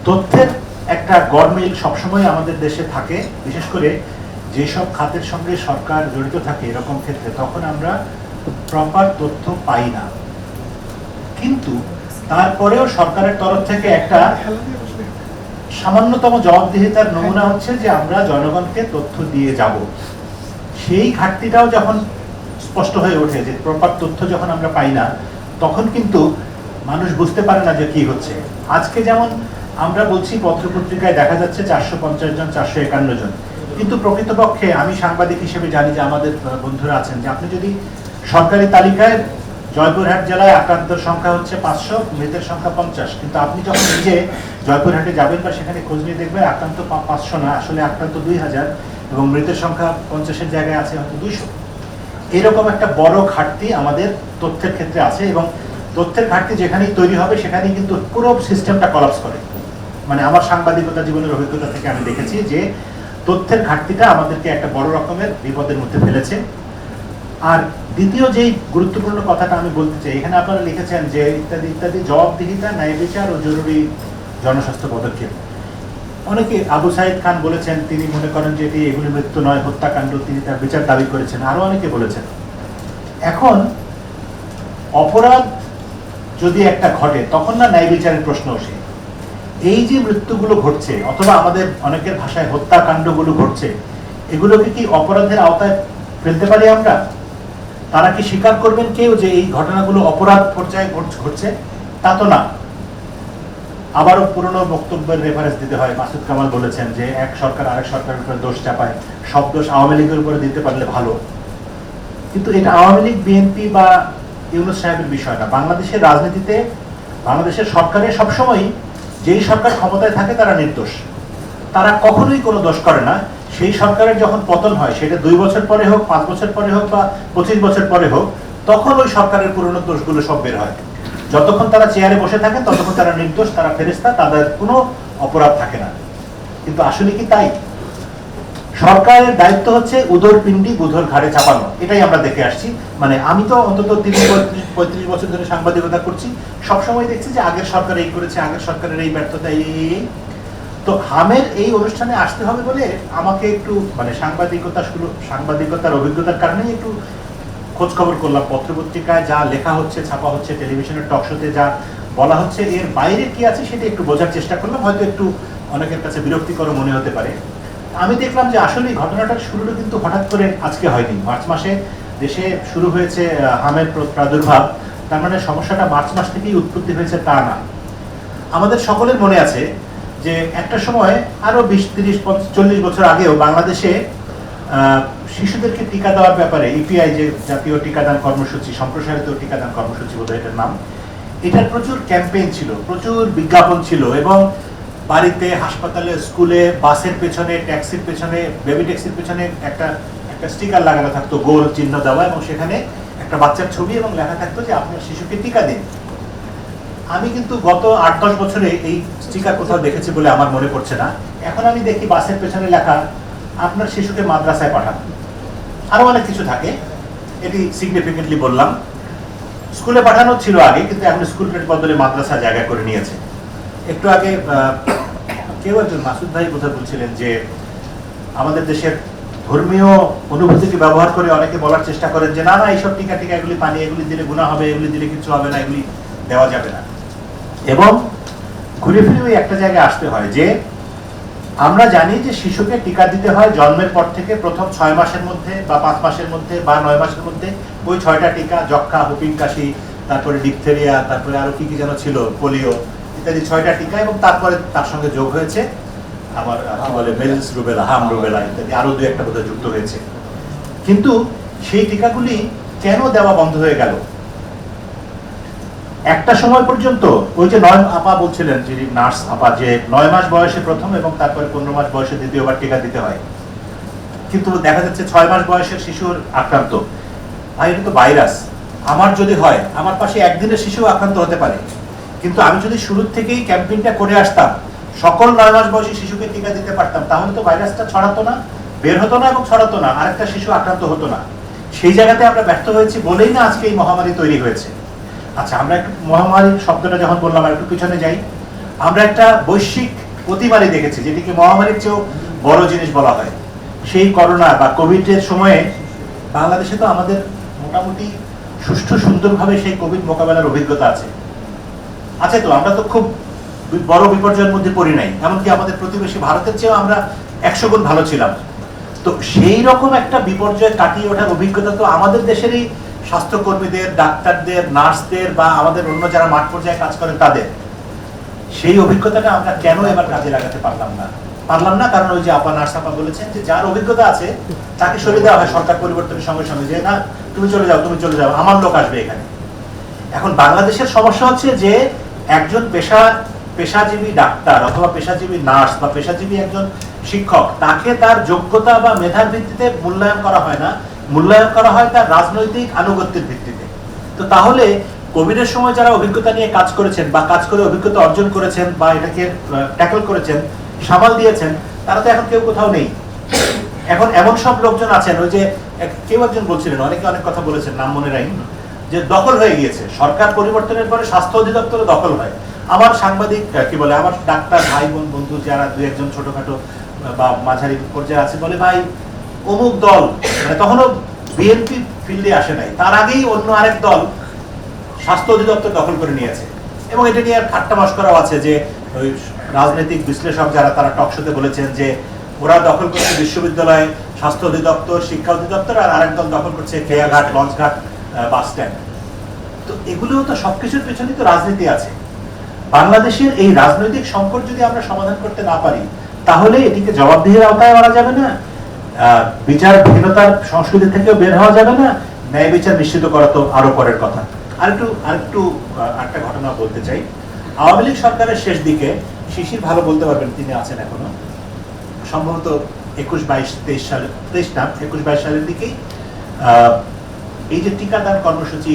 তথ্যের একটা গরমিল সবসময় আমাদের দেশে থাকে, বিশেষ করে যেসব খাতের সঙ্গে সরকার জড়িত থাকে এরকম ক্ষেত্রে, তখন আমরা প্রপার তথ্য পাই না। কিন্তু তারপরেও সরকারের তরফ থেকে একটা সামান্যতম জবাবদিহিতার নমুনা হচ্ছে যে আমরা জনগণকে তথ্য দিয়ে যাব। সেই ঘাটতিটাও যখন স্পষ্ট হয়ে ওঠে যে প্রপার তথ্য যখন আমরা পাই না, তখন কিন্তু মানুষ বুঝতে পারে না যে কি হচ্ছে। আজকে যেমন আমরা বলছি পত্রপত্রিকায় দেখা যাচ্ছে 450 জন, 451 জন, কিন্তু প্রকৃতপক্ষে আমি সাংবাদিক হিসেবে জানি যে আমাদের বন্ধুরা আছেন যে আপনি যদি সরকারি তালিকায় জয়পুরহাট জেলায় আক্রান্তের সংখ্যা হচ্ছে 500, মৃতের সংখ্যা 50, কিন্তু আপনি যখন নিজে জয়পুরহাটে যাবেন বা সেখানে খোঁজ নিয়ে দেখবেন আক্রান্ত 500 না, আসলে আক্রান্ত 2000 এবং মৃতের সংখ্যা 50-এর জায়গায় আছে হয়তো 200। এরকম একটা বড় ঘাটতি আমাদের তথ্যের ক্ষেত্রে আছে, এবং তথ্যের ঘাটতি যেখানেই তৈরি হবে সেখানেই কিন্তু পুরো সিস্টেমটা কলাপস করে। মানে আমার সাংবাদিকতা জীবনের অভিজ্ঞতা থেকে আমি দেখেছি যে তথ্যের ঘাটতিটা আমাদেরকে একটা বড় রকমের বিপদের মধ্যে ফেলেছে। আর দ্বিতীয় যেই গুরুত্বপূর্ণ কথাটা আমি বলতে চাই, এখানে আপনারা লিখেছেন যে ইত্যাদি ইত্যাদি জবাবদিহিতা, ন্যায় বিচার ও জরুরি জনস্বাস্থ্য পদক্ষেপ। অনেকে আবু সাইদ খান বলেছেন তিনি মনে করেন যে এগুলি মৃত্যু নয়, হত্যাকাণ্ড, তিনি তার বিচার দাবি করেছেন, আরো অনেকে বলেছেন। এখন অপরাধ যদি একটা ঘটে তখন না ন্যায় বিচারের প্রশ্ন আসে। এই যে মৃত্যুগুলো ঘটছে অথবা আমাদের অনেকের ভাষায় হত্যাকাণ্ডগুলো ঘটছে, এগুলোকে কি অপরাধের আওতায় ফেলতে পারি আমরা? তারা কি স্বীকার করবেন কেউ যে এই ঘটনাগুলো অপরাধ পর্যায়ে ঘটছে? তা তো না। আবারও পুরনো বক্তব্যের রেফারেন্স দিতে হয়। মাসুদ কামাল বলেছেন যে এক সরকার আরেক সরকারের উপরে দোষ চাপায়, সব দোষ আওয়ামী লীগের উপরে দিতে পারলে ভালো। কিন্তু এটা আওয়ামী লীগ, বিএনপি বা ইউনূস সাহেবের বিষয় না। বাংলাদেশের রাজনীতিতে, বাংলাদেশের সরকারে সবসময় যেই সরকার ক্ষমতায় থাকে তারা নির্দোষ, তারা কখনোই কোনো দোষ করে না। সেই সরকারের যখন পতন হয়, সেটা 2 বছর পরে হোক, 5 বছর পরে হোক বা 25 বছর পরে হোক, তখন ওই সরকারের পুরনো দোষগুলো সব বের হয়। যতক্ষণ তারা চেয়ারে বসে থাকে ততক্ষণ তারা নির্দোষ, তারা ফেরেশতা, তাদের কোনো অপরাধ থাকে না। কিন্তু আসলে কি তাই? সরকারের দায়িত্ব হচ্ছে উদর পিণ্ডি বুধর ঘাড়ে চাপানো, এটাই আমরা দেখে আসছি। মানে আমি তো অন্তত 30-35 বছর ধরে সাংবাদিকতা করছি, সবসময় দেখছি যে আগের সরকার এই করেছে, আগের সরকারের এই ব্যর্থতা, এই। তো হামের এই অনুষ্ঠানে আসতে হবে বলে আমাকে একটু মানে সাংবাদিকতার অভিজ্ঞতার কারণে একটু খোঁজ খবর করলাম। পত্রপত্রিকায় যা লেখা হচ্ছে, ছাপা হচ্ছে, টেলিভিশনের টক শোতে যা বলা হচ্ছে, এর বাইরে কি আছে সেটা একটু বোঝার চেষ্টা করলাম। হয়তো একটু অনেকের কাছে বিরক্তিকর মনে হতে পারে। আমি দেখলাম যে আসলে ঘটনাটার শুরুটা কিন্তু হঠাৎ করে আজকে হয়নি। মার্চ মাসে দেশে শুরু হয়েছে হামের প্রাদুর্ভাব। তার মানে সমস্যাটা মার্চ মাস থেকেই উৎপত্তি হয়েছে তা না। আমাদের সকলের মনে আছে যে একটা সময় আরো 20-30-40 বছর আগেও বাংলাদেশে শিশুদেরকে টিকা দেওয়ার ব্যাপারে ইপিআই, যে জাতীয় টিকাদান কর্মসূচি, সম্প্রসারিত টিকাদান কর্মসূচি বোধহয় এটার নাম, এটার প্রচুর ক্যাম্পেইন ছিল, প্রচুর বিজ্ঞাপন ছিল, এবং বাড়িতে, হাসপাতালে, স্কুলে, বাসের পেছনে, ট্যাক্সির পেছনে, বেবি ট্যাক্সির পেছনে একটা স্টিকার লাগানো থাকতো, গোল চিহ্ন দেওয়া, এবং সেখানে একটা বাচ্চার ছবি এবং লেখা থাকতো যে আপনার শিশুকে টিকা দিন। আমি কিন্তু গত 8-10 বছরে এই স্টিকার কোথাও দেখেছি বলে আমার মনে পড়ছে না। এখন আমি দেখি বাসের পেছনে লেখা আপনার শিশুকে মাদ্রাসায় পাঠান। আরো অনেক কিছু থাকে, এটি সিগনিফিকেন্টলি বললাম। স্কুলে পাঠানো ছিল আগে, কিন্তু এখন স্কুলের বদলে মাদ্রাসা জায়গা করে নিয়েছে। একটু আগে কেউ একজন, মাসুদ ভাই বোধহয় বলছিলেন যে আমাদের দেশের ধর্মীয় অনুভূতিকে ব্যবহার করে অনেকে বলার চেষ্টা করেন যে না না, এইসব টিকা এগুলি পানি, এগুলি দিলে গুনাহ হবে, এগুলি দিলে কিছু হবে না, এগুলি দেওয়া যাবে না। এবং ঘুরে ফিরে ওই একটা জায়গায় আসতে হয় যে আমরা জানি যে শিশুকে টিকা দিতে হয় জন্মের পর থেকে প্রথম 6 মাসের মধ্যে বা 5 মাসের মধ্যে বা 9 মাসের মধ্যে। ওই 6টা টিকা, যক্ষ্মা, হুপিং কাশি, তারপরে ডিপথেরিয়া, তারপরে আরো কি কি যেন ছিল, পোলিও ইত্যাদি 6টা টিকা, এবং তারপরে তার সঙ্গে যোগ হয়েছে আবার কি বলে মেজিলস রুবেলা, হাম রুবেলা ইত্যাদি আরো 2-1টা বোধহয় যুক্ত হয়েছে। কিন্তু সেই টিকাগুলি কেন দেওয়া বন্ধ হয়ে গেল? একটা সময় পর্যন্ত ওই যে 9 আপা বলছিলেন, যিনি নার্স আপা, যে 9 মাস বয়সে প্রথম এবং তারপরে 15 মাস বয়সে দ্বিতীয়বার টিকা দিতে হয়, কিন্তু দেখা যাচ্ছে 6 মাস বয়সের শিশুর আক্রান্ত। ভাই, এটা তো ভাইরাস, আমার যদি হয় আমার পাশে একদিনের শিশু আক্রান্ত হতে পারে, কিন্তু আমি যদি শুরুর থেকেই ক্যাম্পেইনটা করে আসতাম, সকল 9 মাস বয়সী শিশুকে টিকা দিতে পারতাম, তাহলে তো ভাইরাসটা ছড়াতো না, বের হতো না, এবং ছড়াতো না, আরেকটা শিশু আক্রান্ত হতো না। সেই জায়গাতে আমরা ব্যর্থ হয়েছি বলেই না আজকে এই মহামারী তৈরি হয়েছে। আচ্ছা, আমরা একটু মহামারীর শব্দটা যখন বললাম, একটু পিছনে যাই। আমরা একটা বৈশ্বিক অতিমারি দেখেছি, যেটিকে মহামারীর চেয়েও বড় জিনিস বলা হয়। সেই করোনা বা কোভিডের সময়ে বাংলাদেশে তো আমাদের মোটামুটি সুষ্ঠু সুন্দরভাবে সেই কোভিড মোকাবেলার অভিজ্ঞতা আছে। তো আমরা তো খুব বড় বিপর্যয়ের মধ্যে পড়ি নাই, এমনকি আমাদের প্রতিবেশী ভারতের চেয়েও আমরা 100 গুণ ভালো ছিলাম। তো সেই রকম একটা বিপর্যয় কাটিয়ে ওঠার অভিজ্ঞতা তো আমাদের দেশেরই স্বাস্থ্যকর্মীদের, ডাক্তারদের, নার্সদের বা আমাদের অন্য যারা মাঠ পর্যায়ে কাজ করেন তাদের। সেই অভিজ্ঞতাটা আমরা কেন এবার কাজে লাগাতে পারলাম না? কারণ ওই যে আপা নার্স আপা বলেছেন যে যার অভিজ্ঞতা আছে তাকে সরিয়ে দেওয়া হয় সরকার পরিবর্তনের সঙ্গে সঙ্গে, যে না তুমি চলে যাও, আমার লোক আসবে এখানে। এখন বাংলাদেশের সমস্যা হচ্ছে যে একজন পেশাজীবী ডাক্তার অথবা পেশাজীবী নার্স বা পেশাজীবী একজন শিক্ষক, তাকে তার যোগ্যতা বা মেধার ভিত্তিতে মূল্যায়ন করা হয় না, মূল্যায়ন করা হয় তার রাজনৈতিক আনুগত্যের ভিত্তিতে। তো তাহলে কোভিডের সময় যারা অভিজ্ঞতা নিয়ে কাজ করেছেন বা কাজ করে অভিজ্ঞতা অর্জন করেছেন বা এটাকে ট্যাকল করেছেন, সামাল দিয়েছেন, তারা তো এখন কেউ কোথাও নেই। এখন এমন সব লোকজন আছেন, ওই যে কেউ একজন বলছিলেন, অনেকে অনেক কথা বলেছেন, নাম মনে নাই, যে দখল হয়ে গিয়েছে সরকার পরিবর্তনের পরে স্বাস্থ্য অধিদপ্তরে দখল হয়। আমার সাংবাদিক আমার ডাক্তার ভাই বোন বন্ধু যারা দুই একজন ছোটখাটো বা মাঝারি পর্যায়ে আছে বলে, ভাই অমুক দল, মানে তখনও বিএনপি ফিল্ডে আসে নাই, তার আগেই অন্য আরেক দল স্বাস্থ্য অধিদপ্তর দখল করে নিয়েছে। এবং এটা নিয়ে আর ঠাট্টা মশকরাও আছে যে ওই রাজনৈতিক বিশ্লেষক যারা তারা টকশোতে বলেছেন যে ওরা দখল করছে বিশ্ববিদ্যালয়, স্বাস্থ্য অধিদপ্তর, শিক্ষা অধিদপ্তর, আর আরেক দল দখল করছে খেয়াঘাট, লঞ্চঘাট, বাস স্ট্যান্ড। তো এগুলো তো সবকিছুর পেছনেই তো রাজনীতি আছে। বাংলাদেশের এই রাজনৈতিক সংকট যদি আমরা সমাধান করতে না পারি, তাহলে এটিকে জবাবদিহির আওতায় আনা যাবে না, বিচারহীনতার সংস্কৃতি থেকেও বের হওয়া যাবে না, ন্যায় বিচার নিশ্চিত করা তো আরো পরের কথা। আরেকটু একটা ঘটনা বলতে চাই। আওয়ামী লীগ সরকারের শেষ দিকে, শিশির ভালো বলতে পারবেন, তিনি আছেন এখনো, সম্ভবত 21-22 সালের দিকেই এই যে টিকাদান কর্মসূচি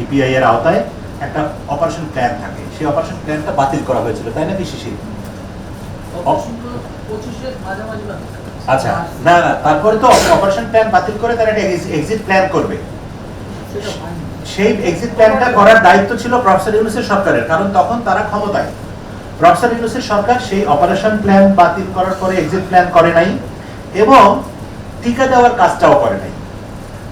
ইপিআই এর আওতায় একটা অপারেশন প্ল্যান থাকে, সেই অপারেশন প্ল্যানটা বাতিল করা হয়েছিল, তাই নাকি শিশির? আচ্ছা, না, তারপরে তো অপারেশন প্ল্যান বাতিল করে তারা একটা এক্সিট প্ল্যান করবে। সেই এক্সিট প্ল্যানটা করার দায়িত্ব ছিল প্রফেসর ইউনূসের সরকারের, কারণ তখন তারা ক্ষমতায়। প্রফেসর ইউনূসের সরকার সেই অপারেশন প্ল্যান বাতিল করার পরে এক্সিট প্ল্যান করে নাই এবং টিকা দেওয়ার কাজটাও করে নাই।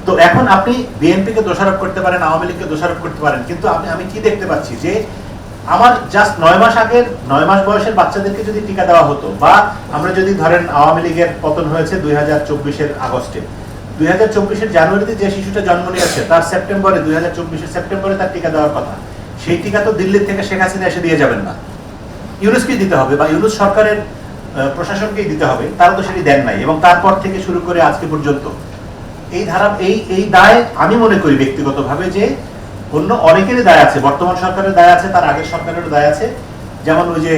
তো এখন আপনি বিএনপিকে দোষারোপ করতে পারেন, আওয়ামী লীগকে দোষারোপ করতে পারেন, কিন্তু আমি কি দেখতে পাচ্ছি যে আমার জাস্ট 9 মাস বয়সের বাচ্চাদেরকে যদি টিকা দেওয়া হতো, বা আমরা যদি ধরেন আওয়ামী লীগের পতন হয়েছে 2024-এর আগস্টে, 2024-এর জানুয়ারিতে যে শিশুটা জন্ম নিয়েছে তার 2024-এর সেপ্টেম্বরে তার টিকা দেওয়ার কথা, সেই টিকা তো দিল্লি থেকে শেখ হাসিনা এসে দিয়ে যাবেন না, ইউনূসকেই দিতে হবে বা ইউনূস সরকারের প্রশাসনকেই দিতে হবে, তারা তো সেটি দেন নাই। এবং তারপর থেকে শুরু করে আজকে পর্যন্ত এই দায় আমি মনে করি ব্যক্তিগতভাবে যে অন্য অনেকেরই দায় আছে, বর্তমান সরকারের দায় আছে, তার আগের সরকারের দায় আছে। যেমন ওই যে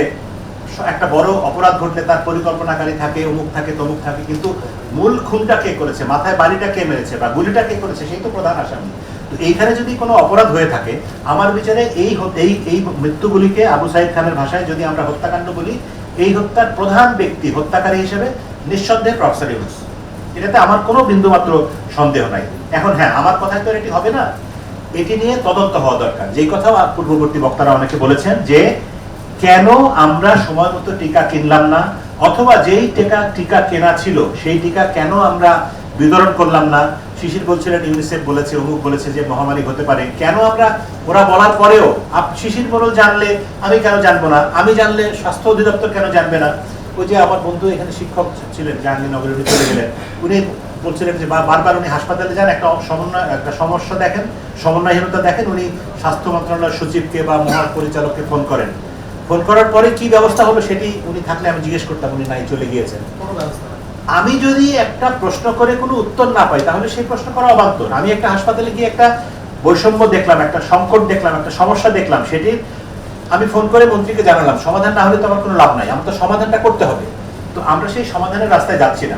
একটা বড় অপরাধ ঘটলে তার পরিকল্পনাকারী থাকে, অমুক থাকে, তমুক থাকে, কিন্তু মূল খুনটা কে করেছে, মাথায় বাড়িটা কে মেরেছে বা গুলিটা কে করেছে, সেই তো প্রধান আসামি। তো এইখানে যদি কোনো অপরাধ হয়ে থাকে, আমার বিচারে এই মৃত্যুগুলিকে আবু সাইদ খানের ভাষায় যদি আমরা হত্যাকাণ্ড বলি, এই হত্যার প্রধান ব্যক্তি, হত্যাকারী হিসেবে নিঃসন্দেহে প্রফেসর ইউনূস, এটাতে আমার কোনো বিন্দুমাত্র সন্দেহ নাই। এখন হ্যাঁ, আমার কথায় তো এটি হবে না, এটি নিয়ে তদন্ত হওয়া দরকার। যেই কথা পূর্ববর্তী বক্তারা অনেকে বলেছেন যে কেন আমরা সময় মতো টিকা কিনলাম না, অথবা যেই টিকা কেনা ছিল সেই টিকা কেন আমরা বিতরণ করলাম না। শিশির বলছিলেন ইউনিসেফ বলেছে, অমুক বলেছে যে মহামারী হতে পারে, কেন আমরা, ওরা বলার পরেও শিশির বলল জানলে আমি কেন জানবো না, আমি জানলে স্বাস্থ্য অধিদপ্তর কেন জানবে না। ওই যে আমার বন্ধু এখানে শিক্ষক ছিলেন, জাহাঙ্গীরনগরে চলে গেলেন, উনি বলছিলেন যে বারবার উনি হাসপাতালে যান, একটা সমস্যা দেখেন, সমন্বয়হীনতা দেখেন, উনি স্বাস্থ্য মন্ত্রণালয়ের সচিবকে বা মহাপরিচালককে ফোন করেন। ফোন করার পরে কি ব্যবস্থা হলো সেটি উনি থাকলে আমি জিজ্ঞেস করতাম, উনি নাই, চলে গিয়েছেন। আমি যদি একটা প্রশ্ন করে কোনো উত্তর না পাই, তাহলে সেই প্রশ্ন করা অবান্তর। আমি একটা হাসপাতালে গিয়ে একটা বৈষম্য দেখলাম, একটা সংকট দেখলাম, একটা সমস্যা দেখলাম, সেটি আমি ফোন করে মন্ত্রীকে জানালাম, সমাধান না হলে তো আমার কোনো লাভ নাই, আমার তো সমাধানটা করতে হবে। তো আমরা সেই সমাধানের রাস্তায় যাচ্ছি না।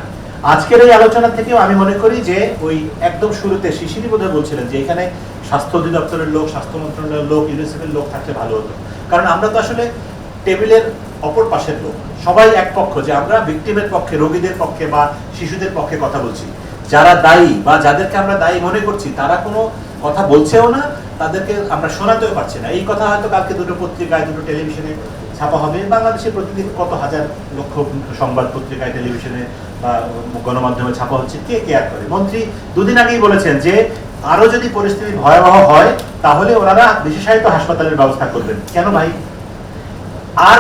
আজকের এই আলোচনা থেকেও আমি মনে করি যে ওই একদম শুরুতে শিশিরই বোধহয় বলছিলেন যে এখানে স্বাস্থ্য অধিদপ্তরের লোক, স্বাস্থ্য মন্ত্রণালয়ের লোক, ইউনিসেফের লোক থাকলে ভালো হতো। কারণ আমরা তো আসলে টেবিলের অপর পাশের লোক, সবাই এক পক্ষ, যে আমরা ভিকটিমের পক্ষে, রোগীদের পক্ষে বা শিশুদের পক্ষে কথা বলছি। যারা দায়ী বা যাদেরকে আমরা দায়ী মনে করছি, তারা কোনো কথা বলছেও না, তাদেরকে আমরা শোনাতেও পারছি না। এই কথা হয়তো কালকে দুটো পত্রিকায়, দুটো টেলিভিশনে ছাপা হবে। বাংলাদেশে প্রতিদিন কত হাজার লক্ষ সংবাদ পত্রিকায়, টেলিভিশনে বা গণমাধ্যমে ছাপা হচ্ছে, কে কেয়ার করে? মন্ত্রী দুদিন আগেই বলেছেন যে আরো যদি পরিস্থিতি ভয়াবহ হয় তাহলে ওনারা বিশেষায়িত হাসপাতালের ব্যবস্থা করবেন। কেন ভাই? আর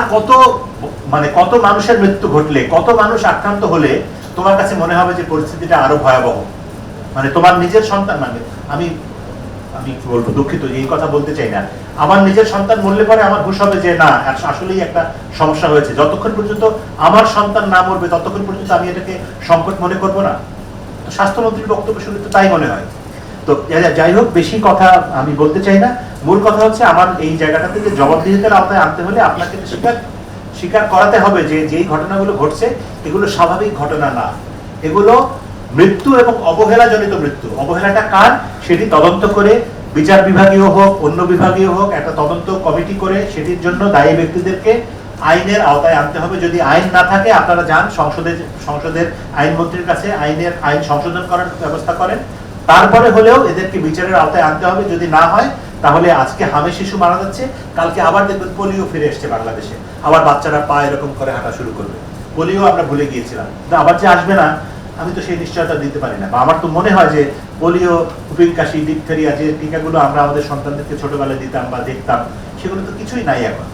কত মানুষের মৃত্যু ঘটলে, কত মানুষ আক্রান্ত হলে তোমার কাছে মনে হবে যে পরিস্থিতিটা আরো ভয়াবহ? তোমার নিজের সন্তান, আমি কি বলবো, দুঃখিত এই কথা বলতে চাই না, আমার নিজের সন্তান মরলে পরে আমার হুঁশ হবে যে না, আসলেই একটা সমস্যা হয়েছে। যতক্ষণ পর্যন্ত আমার সন্তান না মরবে ততক্ষণ পর্যন্ত আমি এটাকে সংকট মনে করবো না। তো স্বাস্থ্যমন্ত্রীর বক্তব্য শুনে তো তাই মনে হয়। তো যাই হোক, বেশি কথা আমি বলতে চাই না। মূল কথা হচ্ছে, আমার এই জায়গাটাতে যে জবাবদিহিতার আওতায় আনতে হলে আপনাকে স্বীকার করাতে হবে যে যেই ঘটনাগুলো ঘটছে এগুলো স্বাভাবিক ঘটনা না, এগুলো মৃত্যু এবং অবহেলাজনিত মৃত্যু। অবহেলাটা কার সেটি তদন্ত করে, বিচার বিভাগীয় হোক, অন্য বিভাগীয় হোক, একটা তদন্ত কমিটি করে সেটির জন্য দায়ী ব্যক্তিদেরকে আইনের আওতায় আনতে হবে। যদি আইন না থাকে আপনারা যান সংসদের আইনমন্ত্রীর কাছে, আইন সংশোধন করার ব্যবস্থা করেন। তারপরে হলেও এদেরকে বিচারের আওতায় আনতে হবে। যদি না হয় তাহলে আজকে হামে শিশু মারা যাচ্ছে, কালকে আবার দেখবেন পোলিও ফিরে এসছে বাংলাদেশে, আবার বাচ্চারা পা এরকম করে হাঁটা শুরু করবে। পোলিও আমরা ভুলে গিয়েছিলাম, আবার যে আসবে না আমি তো সেই নিশ্চয়তা দিতে পারি না। বা আমার তো মনে হয় যে পোলিও, হুপিং কাশি, ডিপথেরিয়া, যে টিকাগুলো আমরা আমাদের সন্তানদেরকে ছোটবেলায় দিতাম বা দেখতাম, সেগুলো তো কিছুই নাই এখন।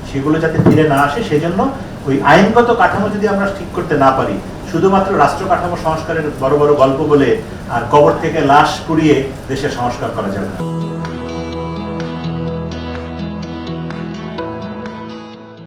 সেগুলো যাতে ফিরে না আসে সেজন্য ওই আইনগত কাঠামো যদি আমরা ঠিক করতে না পারি, শুধুমাত্র রাষ্ট্র কাঠামো সংস্কারের বড় বড় গল্প বলে আর কবর থেকে লাশ কুড়িয়ে দেশের সংস্কার করা যাবে না।